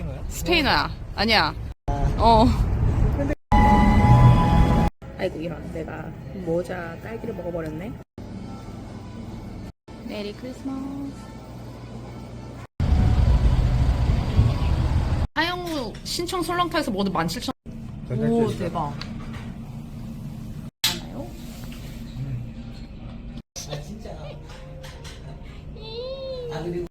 스테이너야? 스테이너야. 아니야. 아이고 이런, 내가 모자 딸기를 먹어버렸네. 메리 크리스마스. 하영우 신청 설렁탕에서 먹어도 17,000원. 오 대박. 하나요? 아 진짜. 아 그리고